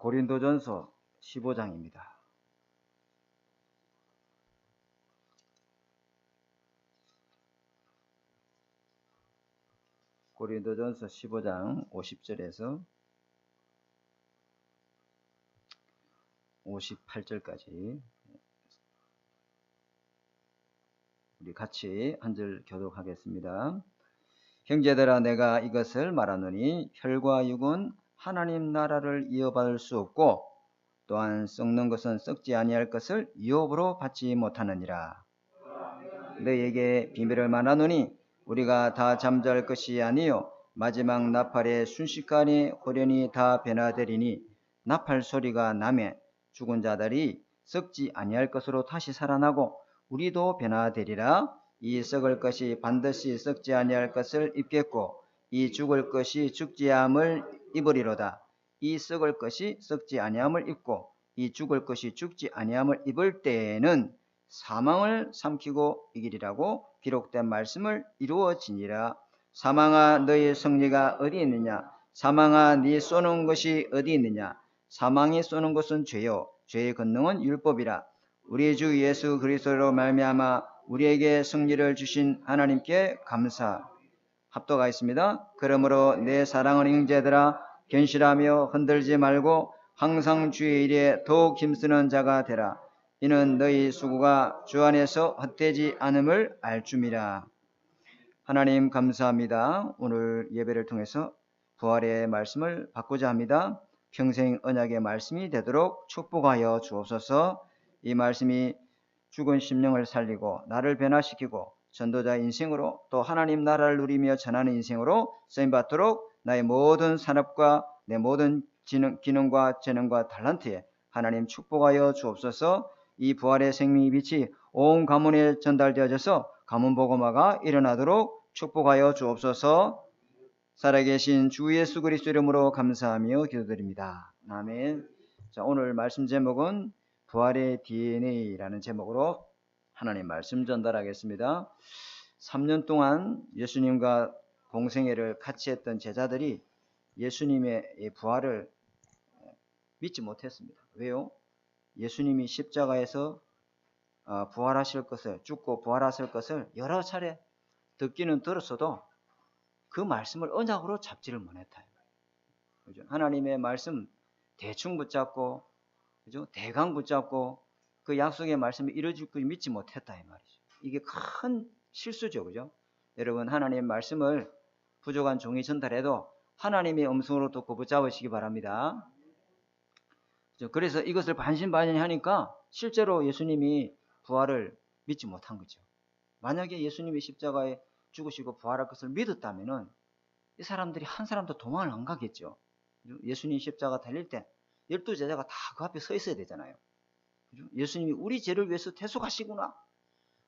고린도전서 15장입니다. 고린도전서 15장 50절에서 58절까지 우리 같이 한 절 교독하겠습니다. 형제들아, 내가 이것을 말하노니 혈과 육은 하나님 나라를 이어받을 수 없고 또한 썩는 것은 썩지 아니할 것을 유업으로 받지 못하느니라. 너희에게 비밀을 말하노니 우리가 다 잠잘 것이 아니요 마지막 나팔의 순식간에 호련히 다 변화되리니 나팔 소리가 나매 죽은 자들이 썩지 아니할 것으로 다시 살아나고 우리도 변화되리라. 이 썩을 것이 반드시 썩지 아니할 것을 입겠고 이 죽을 것이 죽지 아니함을 입으리로다. 이 썩을 것이 썩지 아니함을 입고 이 죽을 것이 죽지 아니함을 입을 때에는 사망을 삼키고 이기리라고 기록된 말씀을 이루어지니라. 사망아, 너희 승리가 어디 있느냐? 사망아, 네 쏘는 것이 어디 있느냐? 사망이 쏘는 것은 죄요 죄의 권능은 율법이라. 우리 주 예수 그리스도로 말미암아 우리에게 승리를 주신 하나님께 감사. 합도가 있습니다. 그러므로 내 사랑하는 형제들아, 견실하며 흔들지 말고 항상 주의 일에 더욱 힘쓰는 자가 되라. 이는 너희 수고가 주 안에서 헛되지 않음을 알줌이라. 하나님 감사합니다. 오늘 예배를 통해서 부활의 말씀을 받고자 합니다. 평생 언약의 말씀이 되도록 축복하여 주옵소서. 이 말씀이 죽은 심령을 살리고 나를 변화시키고 전도자 인생으로 또 하나님 나라를 누리며 전하는 인생으로 쓰임받도록 나의 모든 산업과 내 모든 기능과 재능과 탤런트에 하나님 축복하여 주옵소서. 이 부활의 생명의 빛이 온 가문에 전달되어져서 가문 복음화가 일어나도록 축복하여 주옵소서. 살아계신 주 예수 그리스도 이름으로 감사하며 기도드립니다. 아멘. 자, 오늘 말씀 제목은 부활의 DNA라는 제목으로 하나님 말씀 전달하겠습니다. 3년 동안 예수님과 공생애를 같이 했던 제자들이 예수님의 부활을 믿지 못했습니다. 왜요? 예수님이 십자가에서 부활하실 것을, 죽고 부활하실 것을 여러 차례 듣기는 들었어도 그 말씀을 언약으로 잡지를 못했다. 그죠? 하나님의 말씀 대충 붙잡고, 그죠? 대강 붙잡고 그 약속의 말씀이 이루어질 걸 믿지 못했다 이 말이죠. 이게 큰 실수죠, 그죠? 여러분, 하나님의 말씀을 부족한 종이 전달해도 하나님의 음성으로 듣고 붙잡으시기 바랍니다. 그래서 이것을 반신반의하니까 실제로 예수님이 부활을 믿지 못한 거죠. 만약에 예수님이 십자가에 죽으시고 부활할 것을 믿었다면은 이 사람들이 한 사람도 도망을 안 가겠죠. 예수님 십자가 달릴 때 12제자가 다 그 앞에 서 있어야 되잖아요. 예수님이 우리 죄를 위해서 대속하시구나.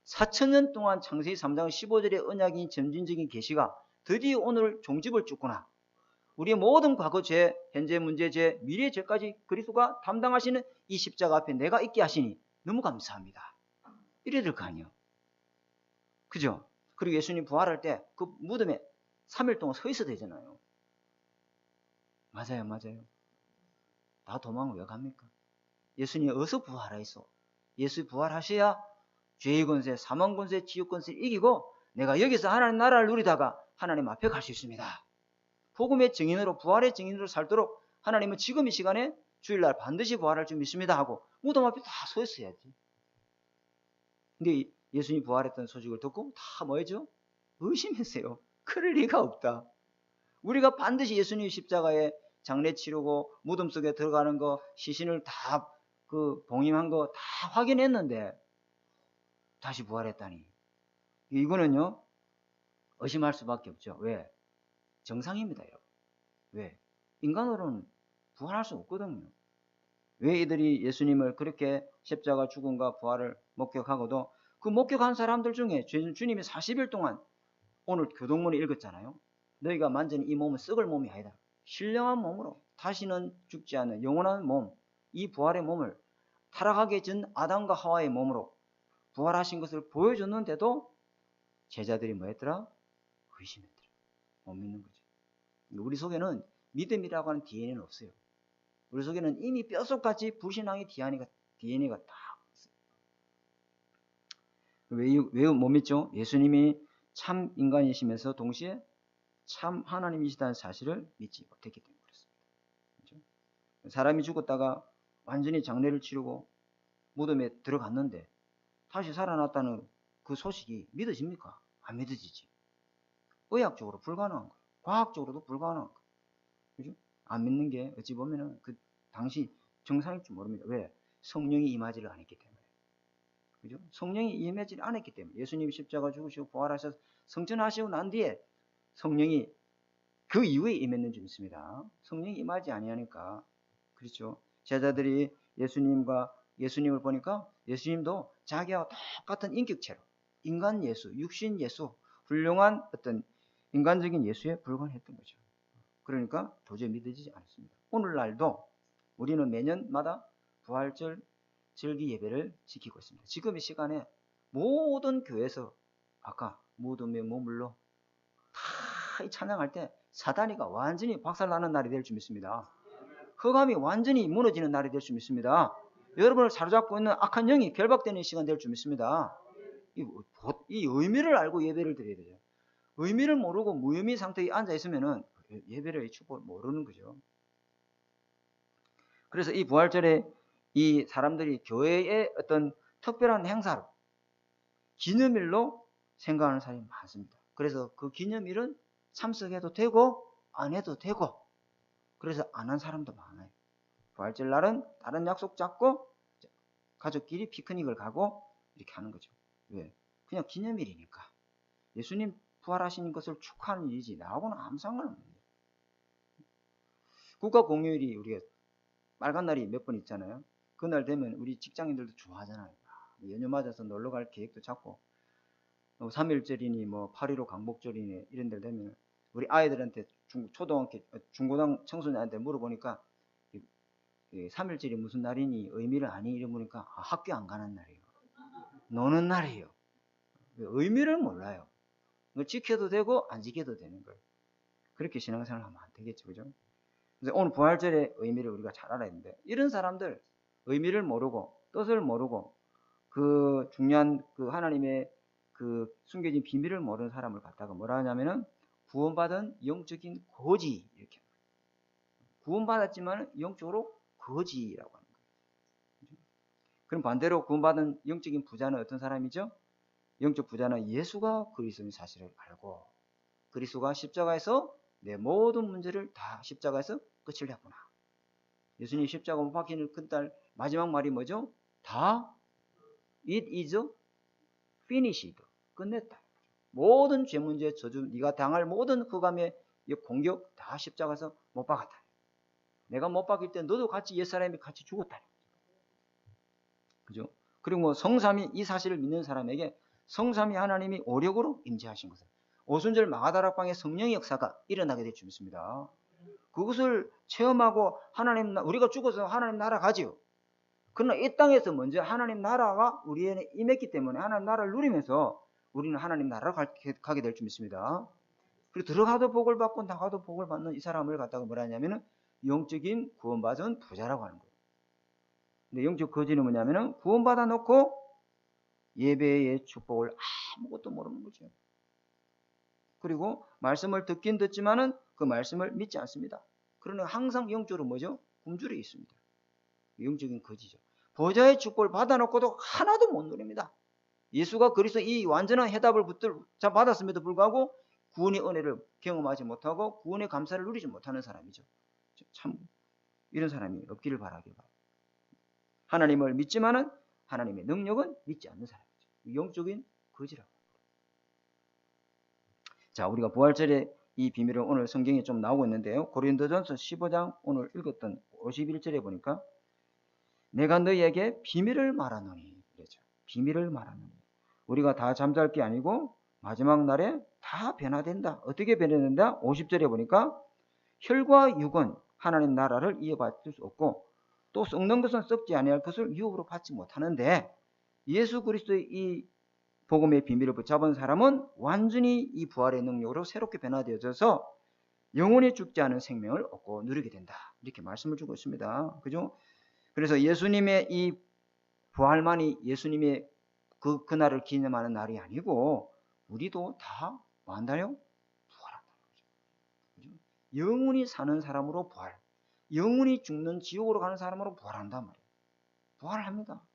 4,000년 동안 창세기 3장 15절의 언약인 점진적인 계시가 드디어 오늘 종집을 쫓구나. 우리의 모든 과거 죄, 현재 문제 죄, 미래 죄까지 그리스도가 담당하시는 이 십자가 앞에 내가 있게 하시니 너무 감사합니다. 이래야 될 거 아니에요. 그죠? 그리고 예수님 부활할 때 그 무덤에 3일 동안 서 있어야 되잖아요. 맞아요. 다 도망을 왜 갑니까? 예수님이 어디서 부활하셨어? 예수 부활하셔야 죄의 권세, 사망 권세, 지옥 권세를 이기고 내가 여기서 하나님 나라를 누리다가 하나님 앞에 갈 수 있습니다. 복음의 증인으로, 부활의 증인으로 살도록 하나님은 지금 이 시간에 주일날 반드시 부활할 줄 믿습니다 하고 무덤 앞에 다 서 있어야지. 근데 예수님이 부활했던 소식을 듣고 다 뭐였죠? 의심했어요. 그럴 리가 없다. 우리가 반드시 예수님 십자가에 장례 치르고 무덤 속에 들어가는 거, 시신을 다 봉임한 거 다 확인했는데 다시 부활했다니. 이거는요, 의심할 수밖에 없죠. 왜? 정상입니다, 여러분. 왜? 인간으로는 부활할 수 없거든요. 왜 이들이 예수님을 그렇게 십자가 죽음과 부활을 목격하고도 그 목격한 사람들 중에 주님이 40일 동안 오늘 교동문을 읽었잖아요. 너희가 만지는 이 몸은 썩을 몸이 아니다. 신령한 몸으로 다시는 죽지 않는 영원한 몸, 이 부활의 몸을 타락하기 전 아담과 하와의 몸으로 부활하신 것을 보여줬는데도 제자들이 뭐 했더라? 의심했더라. 못 믿는 거죠. 우리 속에는 믿음이라고 하는 DNA는 없어요. 우리 속에는 이미 뼛속같이 불신앙의 DNA가 다 있어요. 왜 못 믿죠? 예수님이 참 인간이시면서 동시에 참 하나님이시다는 사실을 믿지 못했기 때문에 그렇습니다. 그렇죠? 사람이 죽었다가 완전히 장례를 치르고 무덤에 들어갔는데 다시 살아났다는 그 소식이 믿어집니까? 안 믿어지지. 의학적으로 불가능한 거예요. 과학적으로도 불가능한 거예요. 그죠? 안 믿는 게 어찌 보면은 그 당시 정상일 줄 모릅니다. 왜? 성령이 임하지를 않았기 때문에. 그죠? 성령이 임하지 않았기 때문에. 예수님이 십자가 죽으시고 부활하셔서 성천하시고 난 뒤에 성령이 그 이후에 임했는 줄 믿습니다. 성령이 임하지 아니하니까. 그렇죠? 제자들이 예수님을 보니까 예수님도 자기와 똑같은 인격체로 인간 예수, 육신 예수, 훌륭한 어떤 인간적인 예수에 불과했던 거죠. 그러니까 도저히 믿어지지 않습니다. 오늘날도 우리는 매년마다 부활절 절기 예배를 지키고 있습니다. 지금 이 시간에 모든 교회에서 아까 무덤에 머물러 다 찬양할 때 사단이가 완전히 박살나는 날이 될 줄 믿습니다. 흑암이 완전히 무너지는 날이 될 줄 믿습니다. 여러분을 사로잡고 있는 악한 영이 결박되는 시간 될 줄 믿습니다. 이 의미를 알고 예배를 드려야 되죠. 의미를 모르고 무의미 상태에 앉아 있으면은 예배를 축복을 모르는 거죠. 그래서 이 부활절에 이 사람들이 교회의 어떤 특별한 행사로 기념일로 생각하는 사람이 많습니다. 그래서 그 기념일은 참석해도 되고 안 해도 되고 그래서 안 한 사람도 많아요. 부활절 날은 다른 약속 잡고 가족끼리 피크닉을 가고 이렇게 하는 거죠. 왜? 그냥 기념일이니까. 예수님 부활하신 것을 축하하는 일이지 나하고는 아무 상관없는 거예요. 국가공휴일이 우리가 빨간 날이 몇 번 있잖아요. 그날 되면 우리 직장인들도 좋아하잖아요. 연휴 맞아서 놀러 갈 계획도 잡고 3.1절이니 뭐 8.15 강복절이니 이런 데 되면 우리 아이들한테 중고등 청소년한테 물어보니까 3.1절이 무슨 날이니 의미를 아니 이러보니까 학교 안 가는 날이에요. 노는 날이에요. 의미를 몰라요. 지켜도 되고 안 지켜도 되는 거예요. 그렇게 신앙생활을 하면 안 되겠죠. 그죠? 그래서 오늘 부활절의 의미를 우리가 잘 알아야 되는데 이런 사람들 의미를 모르고 뜻을 모르고 그 중요한 그 하나님의 그 숨겨진 비밀을 모르는 사람을 갖다가 뭐라 하냐면은 구원받은 영적인 거지 이렇게 구원받았지만 영적으로 거지라고 하는 거예요. 그럼 반대로 구원받은 영적인 부자는 어떤 사람이죠? 영적 부자는 예수가 그리스도인 사실을 알고 그리스도가 십자가에서 내 모든 문제를 다 십자가에서 끝을 냈구나. 예수님 십자가 못 박히는 그날 마지막 말이 뭐죠? 다 it is finished. 끝냈다. 모든 죄 문제 저주 네가 당할 모든 흑암의 공격 다 십자가에서 못 박았다. 내가 못 박힐 때 너도 같이 옛사람이 같이 죽었다. 그죠? 그리고 뭐 성삼위 이 사실을 믿는 사람에게 성삼위 하나님이 오력으로 임재하신 것을 오순절 마가다락방의 성령의 역사가 일어나게 될 줄 믿습니다. 그것을 체험하고 하나님 우리가 죽어서 하나님 나라 가지요. 그러나 이 땅에서 먼저 하나님 나라가 우리에게 임했기 때문에 하나님 나라를 누리면서 우리는 하나님 나라로 가게 될 줄 믿습니다. 그리고 들어가도 복을 받고 나가도 복을 받는 이 사람을 갖다가 뭐라 하냐면은 영적인 구원받은 부자라고 하는 거예요. 근데 영적 거지는 뭐냐면은 구원받아 놓고 예배의 축복을 아무것도 모르는 거죠. 그리고 말씀을 듣긴 듣지만은 그 말씀을 믿지 않습니다. 그러나 항상 영적으로 뭐죠? 굶주려 있습니다. 영적인 거지죠. 보좌의 축복을 받아놓고도 하나도 못 누립니다. 예수가 그리스도 이 완전한 해답을 받았음에도 불구하고 구원의 은혜를 경험하지 못하고 구원의 감사를 누리지 못하는 사람이죠. 참 이런 사람이 없기를 바라길 바랍니다. 하나님을 믿지만은 하나님의 능력은 믿지 않는 사람이죠. 영적인 거지라고. 자, 우리가 부활절의 이 비밀은 오늘 성경에 좀 나오고 있는데요. 고린도전서 15장 오늘 읽었던 51절에 보니까 내가 너희에게 비밀을 말하노니 그렇죠. 비밀을 말하노니 우리가 다 잠잘 게 아니고 마지막 날에 다 변화된다. 어떻게 변화된다? 50절에 보니까 혈과 육은 하나님 나라를 이어받을 수 없고 또 썩는 것은 썩지 아니할 것을 유업으로 받지 못하는데 예수 그리스도의 이 복음의 비밀을 붙잡은 사람은 완전히 이 부활의 능력으로 새롭게 변화되어져서 영원히 죽지 않은 생명을 얻고 누리게 된다. 이렇게 말씀을 주고 있습니다. 그죠? 그래서 예수님의 이 부활만이 예수님의 그날을 기념하는 날이 아니고 우리도 다 뭐 한다요? 부활한다. 영원히 사는 사람으로 부활, 영원히 죽는 지옥으로 가는 사람으로 부활한단 말이에요. 부활합니다.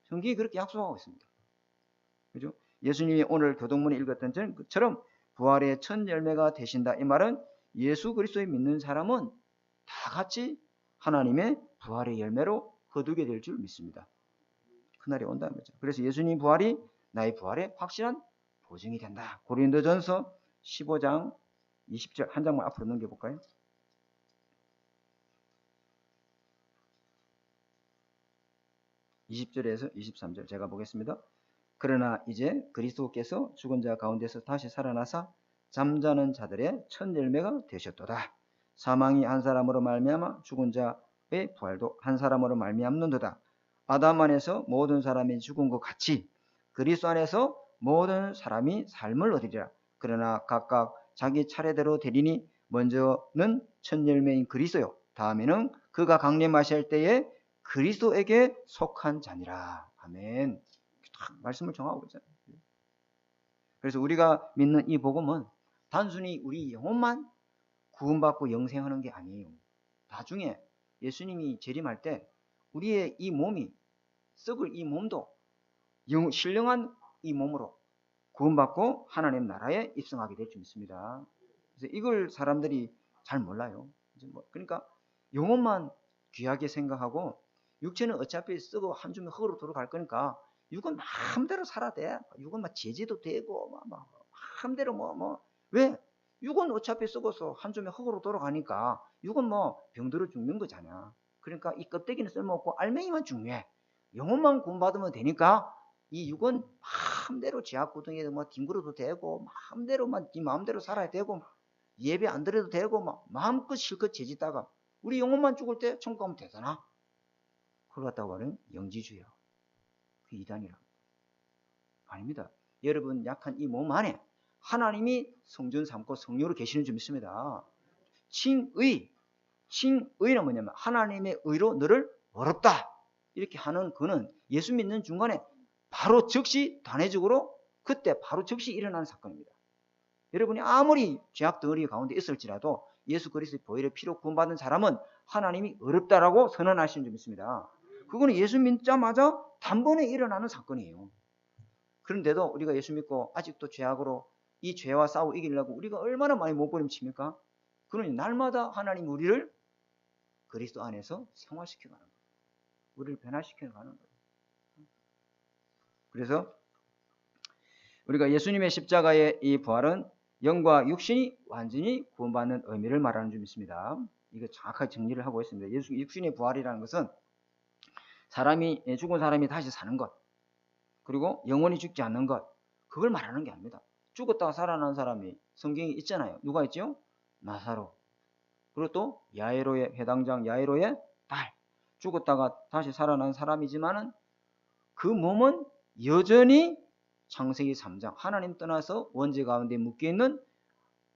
성경이 그렇게 약속하고 있습니다. 그죠? 예수님이 오늘 교동문에 읽었던 것처럼 부활의 첫 열매가 되신다. 이 말은 예수 그리스도에 믿는 사람은 다 같이 하나님의 부활의 열매로 거두게 될 줄 믿습니다. 그날이 온다는 거죠. 그래서 예수님 부활이 나의 부활의 확실한 보증이 된다. 고린도전서 15장 20절 한 장만 앞으로 넘겨볼까요? 20절에서 23절 제가 보겠습니다. 그러나 이제 그리스도께서 죽은 자 가운데서 다시 살아나사 잠자는 자들의 첫 열매가 되셨도다. 사망이 한 사람으로 말미암아 죽은 자의 부활도 한 사람으로 말미암는도다. 아담 안에서 모든 사람이 죽은 것 같이 그리스도 안에서 모든 사람이 삶을 얻으리라. 그러나 각각 자기 차례대로 되리니 먼저는 첫 열매인 그리스도요. 다음에는 그가 강림하실 때에 그리스도에게 속한 자니라. 아멘. 딱 말씀을 정하고 있잖아요. 그래서 우리가 믿는 이 복음은 단순히 우리 영혼만 구원받고 영생하는 게 아니에요. 나중에 예수님이 재림할 때 우리의 이 몸이 썩을 이 몸도 신령한 이 몸으로 구원받고 하나님 나라에 입성하게 될 줄 믿습니다. 그래서 이걸 사람들이 잘 몰라요. 그러니까 영혼만 귀하게 생각하고 육체는 어차피 썩어 한 줌의 흙으로 돌아갈 거니까 육은 마음대로 살아야 돼. 육은 막 제재도 되고 마음대로 왜? 육은 어차피 썩어서 한 줌의 흙으로 돌아가니까 육은 병들어 죽는 거잖아. 그러니까 이 껍데기는 쓸모없고 알맹이만 중요해. 영혼만 구원받으면 되니까 이 육은 마음대로 지하구덩이에 뒹굴어도 되고 네 마음대로 살아야 되고 예배 안 드려도 되고 마음껏 실컷 죄짓다가 우리 영혼만 죽을 때 천국 가면 되잖아. 그걸 갖다고 하는 영지주의야. 그 이단이라. 아닙니다. 여러분 약한 이 몸 안에 하나님이 성전 삼고 성령으로 계시는 줄 믿습니다. 칭의는 뭐냐면 하나님의 의로 너를 어렵다. 이렇게 하는 그는 예수 믿는 중간에 바로 즉시 단회적으로 그때 바로 즉시 일어나는 사건입니다. 여러분이 아무리 죄악 덩어리 가운데 있을지라도 예수 그리스도의 보혈의 피로 구원받은 사람은 하나님이 어렵다라고 선언하시는 줄 믿습니다. 그거는 예수 믿자마자 단번에 일어나는 사건이에요. 그런데도 우리가 예수 믿고 아직도 죄악으로 이 죄와 싸워 이기려고 우리가 얼마나 많이 몸부림칩니까? 그러니 날마다 하나님 우리를 그리스도 안에서 생활시켜가는 거예요. 우리를 변화시켜가는 거예요. 그래서 우리가 예수님의 십자가의 이 부활은 영과 육신이 완전히 구원받는 의미를 말하는 줄 믿습니다. 이거 정확하게 정리를 하고 있습니다. 육신의 부활이라는 것은 죽은 사람이 다시 사는 것, 그리고 영원히 죽지 않는 것, 그걸 말하는 게 아닙니다. 죽었다가 살아난 사람이 성경에 있잖아요. 누가 있죠? 나사로. 그리고 또 야이로의 회당장 야이로의 딸. 죽었다가 다시 살아난 사람이지만은 그 몸은 여전히 창세기 3장 하나님 떠나서 원죄 가운데 묶여있는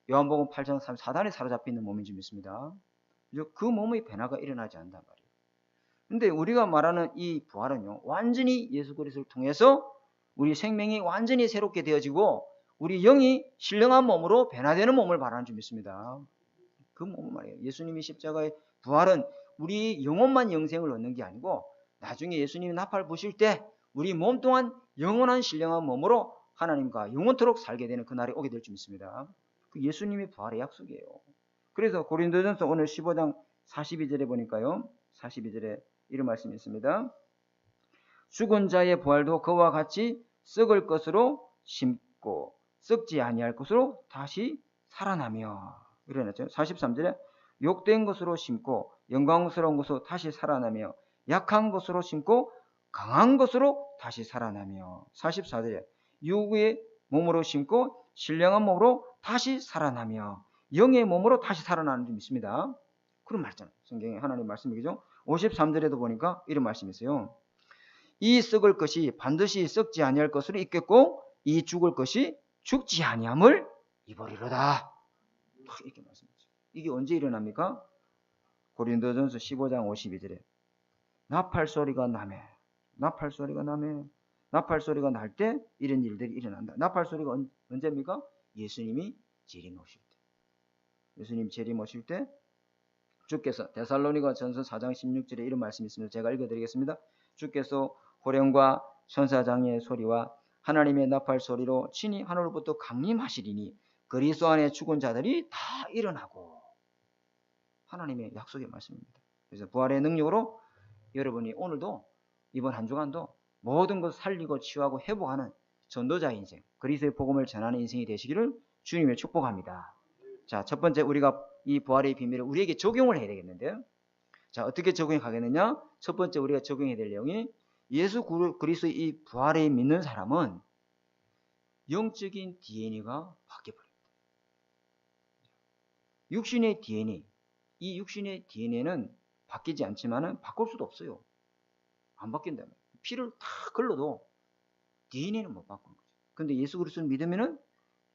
요한복음 8장 3사단에 사로잡혀 있는 몸인 줄 믿습니다. 그 몸의 변화가 일어나지 않는단 말이에요. 근데 우리가 말하는 이 부활은요, 완전히 예수 그리스도를 통해서 우리 생명이 완전히 새롭게 되어지고 우리 영이 신령한 몸으로 변화되는 몸을 말하는 줄 믿습니다. 그 몸은 말이에요. 예수님이 십자가의 부활은 우리 영혼만 영생을 얻는 게 아니고 나중에 예수님이 나팔 부실 때 우리 몸 또한 영원한 신령한 몸으로 하나님과 영원토록 살게 되는 그날이 오게 될 줄 믿습니다. 그 예수님의 부활의 약속이에요. 그래서 고린도전서 오늘 15장 42절에 보니까요. 42절에 이런 말씀이 있습니다. 죽은 자의 부활도 그와 같이 썩을 것으로 심고 썩지 아니할 것으로 다시 살아나며 이래놨죠. 43절에 욕된 것으로 심고 영광스러운 것으로 다시 살아나며 약한 것으로 심고 강한 것으로 다시 살아나며 44절에 육의 몸으로 심고 신령한 몸으로 다시 살아나며 영의 몸으로 다시 살아나는 줄 믿습니다. 그런 말이잖아요. 성경에 하나님 말씀이죠. 53절에도 보니까 이런 말씀이 있어요. 이 썩을 것이 반드시 썩지 아니할 것으로 있겠고 이 죽을 것이 죽지 아니함을 입으리로다. 이렇게 말씀이죠. 이게 언제 일어납니까? 고린도전서 15장 52절에 나팔 소리가 나매, 나팔 소리가 나매, 나팔 소리가 날 때 이런 일들이 일어난다. 나팔 소리가 언제입니까? 예수님이 재림 오실 때. 예수님 재림 오실 때 주께서 데살로니가 전서 4장 16절에 이런 말씀이 있습니다. 제가 읽어드리겠습니다. 주께서 호령과 천사장의 소리와 하나님의 나팔 소리로 친히 하늘로부터 강림하시리니 그리스도 안에 죽은 자들이 다 일어나고. 하나님의 약속의 말씀입니다. 그래서 부활의 능력으로 여러분이 오늘도 이번 한 주간도 모든 것 살리고 치유하고 회복하는 전도자의 인생, 그리스도의 복음을 전하는 인생이 되시기를 주님의 축복합니다. 자, 첫 번째 우리가 이 부활의 비밀을 우리에게 적용을 해야 되겠는데요. 자, 어떻게 적용하겠느냐? 첫 번째 우리가 적용해야 될 내용이 예수 그리스도의 이 부활에 믿는 사람은 영적인 DNA가 바뀌어버립니다. 육신의 DNA, 이 육신의 DNA는 바뀌지 않지만은 바꿀 수도 없어요. 안 바뀐다면. 피를 다 걸러도 DNA는 못 바꾸는 거죠. 근데 예수 그리스도를 믿으면은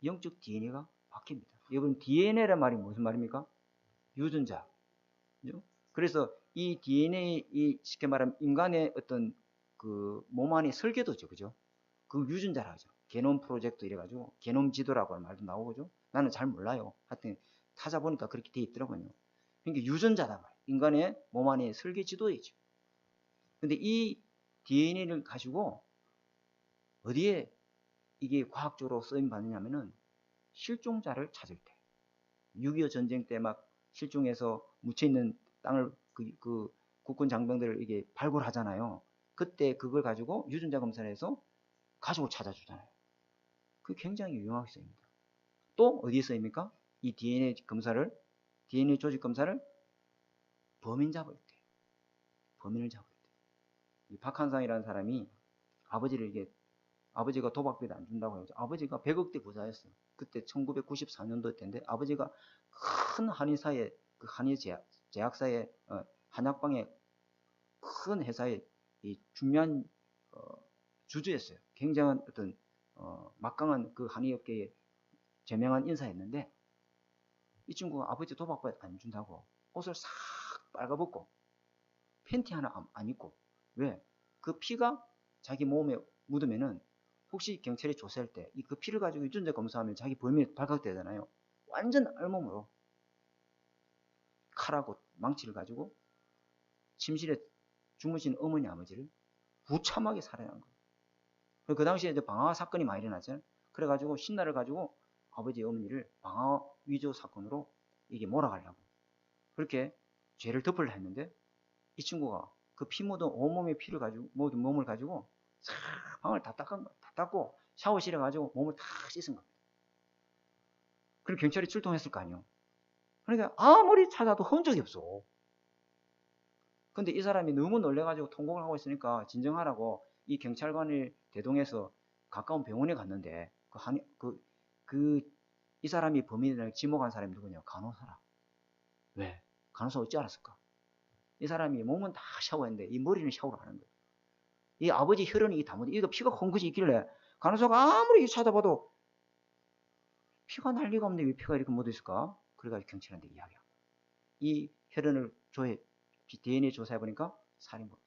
영적 DNA가 바뀝니다. 여러분, DNA란 말이 무슨 말입니까? 유전자. 그죠? 그래서 이 DNA, 이 쉽게 말하면 인간의 어떤 그 몸 안의 설계도죠. 그죠? 그 유전자라 하죠. 게놈 프로젝트 이래가지고 게놈 지도라고 하는 말도 나오고, 나는 잘 몰라요. 하여튼 찾아보니까 그렇게 돼 있더라고요. 그러니까 유전자다 말이에요. 인간의 몸 안의 설계 지도이죠. 근데 이 DNA를 가지고 어디에 이게 과학적으로 쓰임 받느냐면은 실종자를 찾을 때, 6.25 전쟁 때 막 실종해서 묻혀있는 땅을 그 국군 장병들을 이게 발굴하잖아요. 그때 그걸 가지고 유전자 검사를 해서 가족을 찾아주잖아요. 그게 굉장히 유용하게 쓰입니다. 또 어디에 쓰입니까? 이 DNA 조직 검사를 범인을 잡을 때. 이 박한상이라는 사람이 아버지가 도박비도 안 준다고 해서 아버지가 100억대 부자였어요. 그때 1994년도 때인데 아버지가 큰 한의사의 그 한의 제약사의 한약방의 큰 회사의 이 중요한 주주였어요. 굉장한 어떤 막강한 그 한의업계의 저명한 인사였는데 이 친구가 아버지 도박비 안 준다고 옷을 싹 빨가벗고 팬티 하나 안 입고. 왜? 그 피가 자기 몸에 묻으면은 혹시 경찰이 조사할 때 그 피를 가지고 유전자 검사하면 자기 범인이 발각되잖아요. 완전 알몸으로 칼하고 망치를 가지고 침실에 주무신 어머니 아버지를 부참하게 살해한 거예요. 그 당시에 이제 방화 사건이 많이 일어났잖아요. 그래가지고 신나를 가지고 아버지 어머니를 방화 위조 사건으로 이게 몰아가려고 그렇게 죄를 덮으려 했는데 이 친구가 그 피 묻은 온몸의 피를 가지고 몸을 가지고 싹 방을 다 닦고 샤워실에 가지고 몸을 다 씻은 겁니다. 그리고 경찰이 출동했을 거 아니에요. 그러니까 아무리 찾아도 흔적이 없어. 근데 이 사람이 너무 놀래가지고 통곡을 하고 있으니까 진정하라고 이 경찰관을 대동해서 가까운 병원에 갔는데 이 사람이 범인을 지목한 사람이 누구냐? 간호사라. 왜? 간호사 어찌 알았을까? 이 사람이 몸은 다 샤워했는데 이 머리는 샤워를 하는 거예요. 이 아버지 혈흔이 다 묻어. 이거 피가 헝긋이 있길래 간호사가 아무리 찾아봐도 피가 날 리가 없는데 왜 피가 이렇게 묻어 있을까? 그래가지고 경찰한테 이야기합니다. 이 혈흔을 DNA 조사해 보니까 살인범이다.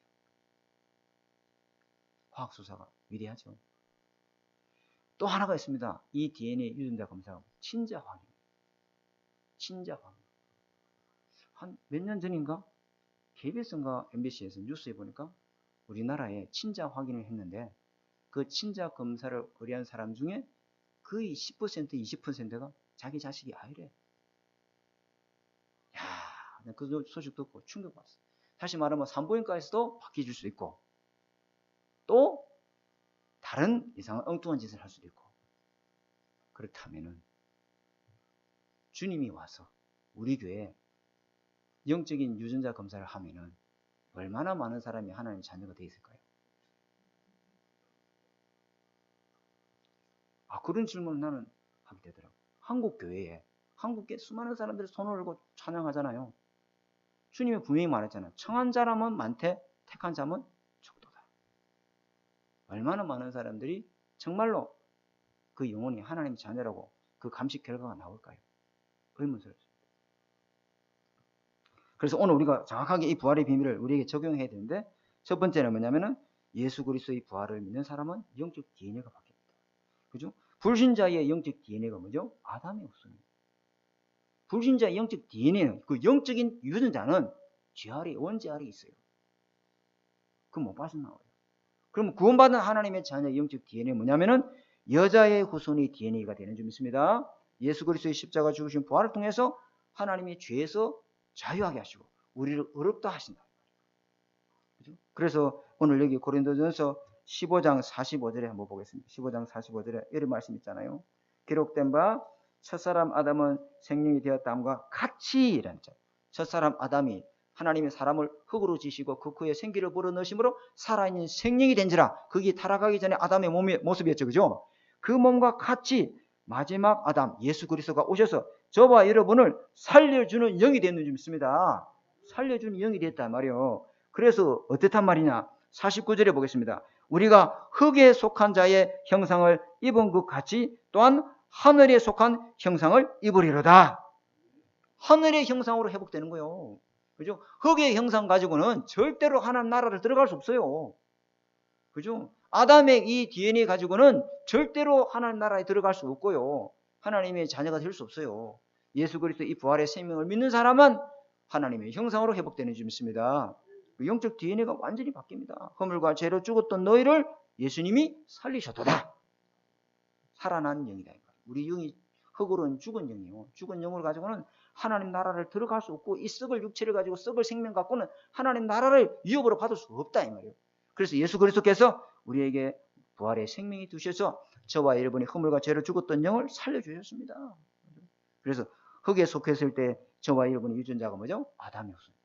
과학 수사가 위대하죠. 또 하나가 있습니다. 이 DNA 유전자 검사 친자 확인. 한 몇 년 전인가 KBS인가 MBC에서 뉴스에 보니까 우리나라에 친자 확인을 했는데 그 친자 검사를 의뢰한 사람 중에 거의 10% 20%가 자기 자식이 아이래. 야, 그 소식 듣고 충격받았어. 다시 말하면 산부인과에서도 바뀌어줄 수 있고 또 다른 이상한 엉뚱한 짓을 할 수도 있고. 그렇다면은 주님이 와서 우리 교회에 영적인 유전자 검사를 하면은 얼마나 많은 사람이 하나님의 자녀가 되어 있을까요? 그런 질문을 나는 하게 되더라고요. 한국교회 수많은 사람들이 손을 들고 찬양하잖아요. 주님이 분명히 말했잖아요. 청한 사람은 많되 택한 자는 적도다. 얼마나 많은 사람들이 정말로 그 영혼이 하나님의 자녀라고 그 감식 결과가 나올까요? 의문스럽습니다. 그래서 오늘 우리가 정확하게 이 부활의 비밀을 우리에게 적용해야 되는데, 첫 번째는 뭐냐면은 예수 그리스도의 부활을 믿는 사람은 영적 DNA가 바뀝니다. 그죠? 불신자의 영적 DNA가 뭐죠? 아담의 없습니다. 불신자의 영적 DNA는, 그 영적인 유전자는 죄 아래, 원죄 아래 있어요. 그럼 못 빠져나와요. 그럼 구원받은 하나님의 자녀의 영적 DNA는 뭐냐면은 여자의 후손의 DNA가 되는 줄 믿습니다. 예수 그리스도의 십자가 죽으신 부활을 통해서 하나님이 죄에서 자유하게 하시고 우리를 의롭다 하신다. 그죠? 그래서 오늘 여기 고린도전서 15장 45절에 한번 보겠습니다. 15장 45절에 이런 말씀 있잖아요. 기록된 바 첫사람 아담은 생명이 되었다함과 같이 이란 점. 첫사람 아담이 하나님의 사람을 흙으로 지시고 그 후에 생기를 불어넣으심으로 살아있는 생명이 된지라. 그게 타락하기 전에 아담의 몸의 모습이었죠. 그죠? 그 몸과 같이 마지막 아담 예수 그리스도가 오셔서 저와 여러분을 살려주는 영이 됐는 줄 믿습니다. 살려주는 영이 됐단 말이에요. 그래서 어떻단 말이냐. 49절에 보겠습니다. 우리가 흙에 속한 자의 형상을 입은 것 같이 또한 하늘에 속한 형상을 입으리로다. 하늘의 형상으로 회복되는 거예요. 그죠? 흙의 형상 가지고는 절대로 하나님 나라를 들어갈 수 없어요. 그죠? 아담의 이 DNA 가지고는 절대로 하나님 나라에 들어갈 수 없고요. 하나님의 자녀가 될 수 없어요. 예수 그리스도 이 부활의 생명을 믿는 사람은 하나님의 형상으로 회복되는 줄 믿습니다. 영적 DNA가 완전히 바뀝니다. 허물과 죄로 죽었던 너희를 예수님이 살리셨도다. 살아난 영이다. 우리 영이 흙으로는 죽은 영이요. 죽은 영을 가지고는 하나님 나라를 들어갈 수 없고 이 썩을 육체를 가지고 썩을 생명 갖고는 하나님 나라를 위협으로 받을 수 없다 이 말이에요. 그래서 예수 그리스도께서 우리에게 부활의 생명이 두셔서 저와 여러분이 허물과 죄로 죽었던 영을 살려주셨습니다. 그래서 흙에 속했을 때 저와 여러분의 유전자가 뭐죠? 아담이었습니다.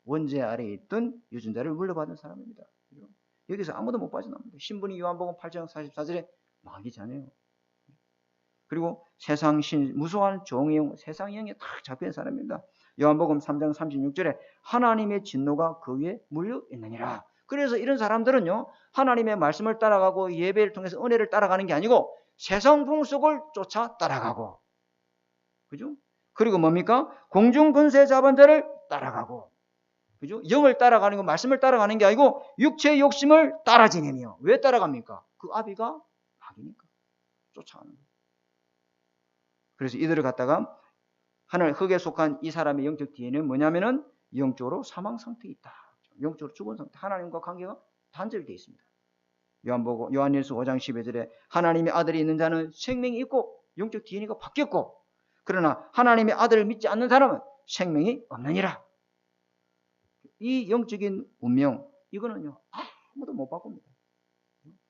원죄 아래에 있던 유전자를 물려받은 사람입니다. 여기서 아무도 못 빠져나옵니다. 신분이 요한복음 8장 44절에 마귀잖아요. 그리고 세상 신 무서워하는 종의 영, 세상 영에 딱 잡힌 사람입니다. 요한복음 3장 36절에 하나님의 진노가 그 위에 물려 있느니라. 그래서 이런 사람들은요, 하나님의 말씀을 따라가고 예배를 통해서 은혜를 따라가는 게 아니고 세상 풍속을 쫓아 따라가고, 그죠? 그리고 뭡니까? 공중 권세 잡은 자를 따라가고, 그죠? 영을 따라가는 거, 말씀을 따라가는 게 아니고 육체의 욕심을 따라 지내며. 왜 따라갑니까? 그 아비가 악이니까 쫓아가는 거예요. 그래서 이들을 갖다가 하늘 흙에 속한 이 사람의 영적 DNA는 뭐냐면은 영적으로 사망 상태에 있다. 영적으로 죽은 상태. 하나님과 관계가 단절되어 있습니다. 요한일서 5장 12절에 하나님의 아들이 있는 자는 생명이 있고 영적 DNA가 바뀌었고, 그러나 하나님의 아들을 믿지 않는 사람은 생명이 없느니라. 이 영적인 운명, 이거는요, 아무도 못 바꿉니다.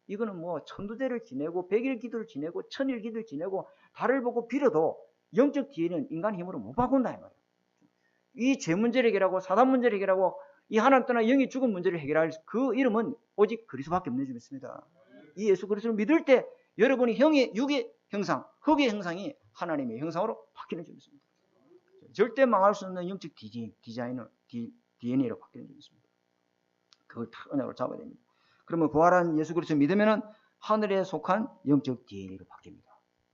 이거는 뭐 천두대를 지내고 백일 기도를 지내고 천일 기도를 지내고 달을 보고 빌어도 영적 DNA는 인간 힘으로 못 바꾼다 이 말이에요. 이 죄 문제를 해결하고 사단 문제를 해결하고 이 하나님 떠나 영이 죽은 문제를 해결할 그 이름은 오직 그리스도밖에 없는 줄 믿습니다. 이 예수 그리스도를 믿을 때 여러분이 육의 형상, 흙의 형상이 하나님의 형상으로 바뀌는 줄 믿습니다. 절대 망할 수 없는 영적 DNA로 바뀌는 줄 믿습니다. 그걸 다 언약으로 잡아야 됩니다. 그러면 부활한 예수 그리스도 믿으면은 하늘에 속한 영적 DNA로 바뀝니다.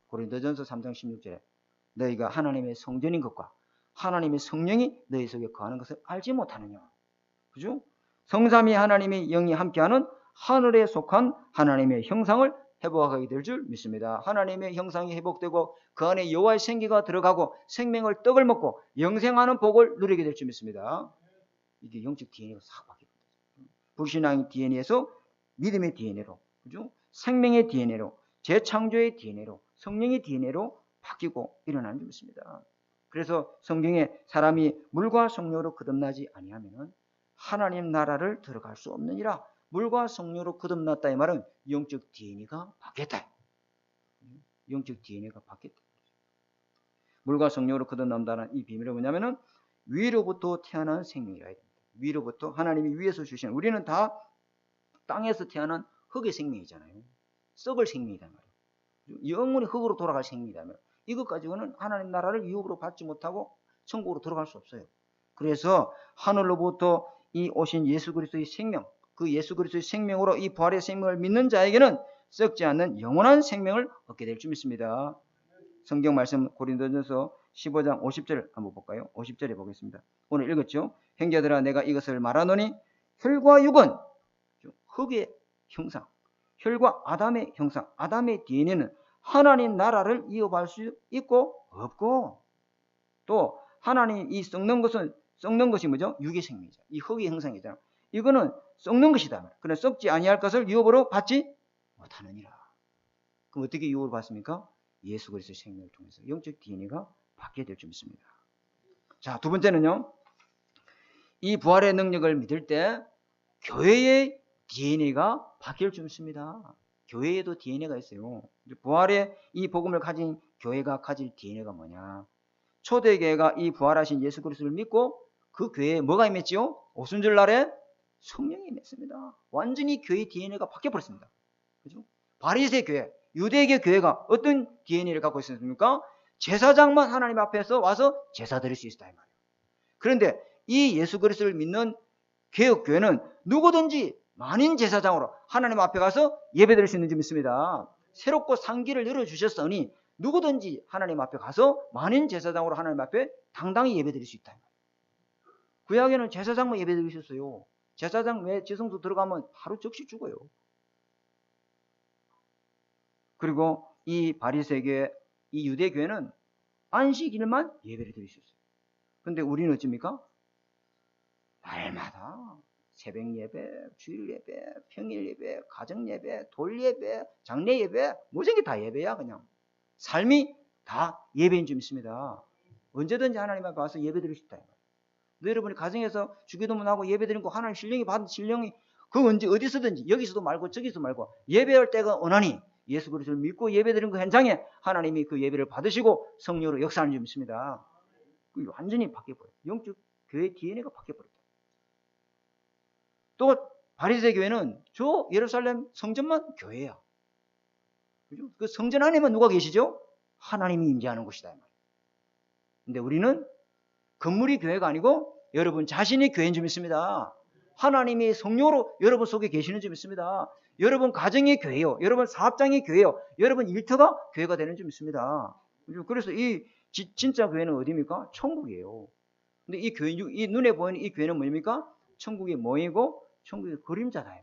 고린도전서 3장 16절에 너희가 하나님의 성전인 것과 하나님의 성령이 너희 속에 거하는 것을 알지 못하느냐. 그죠? 성삼위 하나님의 영이 함께하는 하늘에 속한 하나님의 형상을 회복하게 될 줄 믿습니다. 하나님의 형상이 회복되고 그 안에 여호와의 생기가 들어가고 생명을 떡을 먹고 영생하는 복을 누리게 될 줄 믿습니다. 이게 영적 DNA가 싹 바뀝니다. 불신앙의 DNA에서 믿음의 DNA로, 그죠? 생명의 DNA로, 재창조의 DNA로, 성령의 DNA로 바뀌고 일어나는 줄 믿습니다. 그래서 성경에 사람이 물과 성령으로 거듭나지 아니하면 하나님 나라를 들어갈 수 없느니라. 물과 성령으로 거듭났다 이 말은 영적 DNA가 바뀌었다. 영적 DNA가 바뀌었다. 물과 성령으로 거듭난다는 이 비밀은 뭐냐면은 위로부터 태어난 생명이라 합니다. 위로부터 하나님이 위에서 주신, 우리는 다 땅에서 태어난 흙의 생명이잖아요. 썩을 생명이란 말이에요. 영원히 흙으로 돌아갈 생명이란 말이에요. 이것 가지고는 하나님 나라를 유업으로 받지 못하고 천국으로 들어갈 수 없어요. 그래서 하늘로부터 이 오신 예수 그리스도의 생명, 그 예수 그리스도의 생명으로 이 부활의 생명을 믿는 자에게는 썩지 않는 영원한 생명을 얻게 될 줄 믿습니다. 성경 말씀 고린도전서 15장 50절 한번 볼까요? 50절에 보겠습니다. 오늘 읽었죠? 형제들아 내가 이것을 말하노니 혈과 육은 흙의 형상, 혈과 아담의 형상, 아담의 DNA는 하나님 나라를 이어갈 수 있고 없고, 또 하나님 이 썩는 것이 뭐죠? 육의 생명이죠. 이 흙의 형상이잖아. 이거는 썩는 것이다. 그러나 썩지 아니할 것을 유업으로 받지 못하느니라. 그럼 어떻게 유업을 받습니까? 예수 그리스도의 생명을 통해서 영적 DNA가 받게 될 줄 믿습니다. 자, 두 번째는요. 이 부활의 능력을 믿을 때 교회의 DNA가 바뀔 줄 믿습니다. 교회에도 DNA가 있어요. 부활의 이 복음을 가진 교회가 가질 DNA가 뭐냐? 초대교회가 이 부활하신 예수 그리스도를 믿고 그 교회에 뭐가 임했지요? 오순절 날에 성령이 임했습니다. 완전히 교회의 DNA가 바뀌어버렸습니다. 그죠? 바리새 교회, 유대계 교회가 어떤 DNA를 갖고 있었습니까? 제사장만 하나님 앞에서 와서 제사 드릴 수 있었다 이 말이에요. 그런데 이 예수 그리스도를 믿는 개혁교회는 누구든지 만인 제사장으로 하나님 앞에 가서 예배드릴 수 있는 줄 믿습니다. 새롭고 상기를 열어주셨으니 누구든지 하나님 앞에 가서 만인 제사장으로 하나님 앞에 당당히 예배드릴 수 있다. 구약에는 제사장만 예배드리셨어요. 제사장 외에 지성소 들어가면 바로 즉시 죽어요. 그리고 이 바리새교회, 이 유대교회는 안식일만 예배를 드리셨어요. 그런데 우리는 어찌입니까? 날마다 새벽 예배, 주일 예배, 평일 예배, 가정 예배, 돌 예배, 장례 예배, 모든 게 다 예배야 그냥. 삶이 다 예배인 줄 믿습니다. 언제든지 하나님 앞에 와서 예배 드릴 수 있다. 여러분이 가정에서 주기도문 하고 예배 드리는 거 하나님 신령이 받은 신령이 그 언제 어디서든지 여기서도 말고 저기서도 말고 예배할 때가 원하니 예수 그리스도를 믿고 예배 드리는 그 현장에 하나님이 그 예배를 받으시고 성령으로 역사하는 줄 믿습니다. 완전히 바뀌어버려요. 영적 교회 DNA가 바뀌어버렸다. 또 바리새 교회는 저 예루살렘 성전만 교회야. 그죠? 그 성전 안에만 누가 계시죠? 하나님이 임재하는 곳이다. 근데 우리는 건물이 교회가 아니고 여러분 자신이 교회인 줄 믿습니다. 하나님이 성령으로 여러분 속에 계시는 줄 믿습니다. 여러분 가정이 교회요. 여러분 사업장이 교회요. 여러분 일터가 교회가 되는 줄 믿습니다. 그래서 이 진짜 교회는 어디입니까? 천국이에요. 근데 이 교회, 이 눈에 보이는 이 교회는 뭡니까? 천국의 모이고 천국의 그림자다.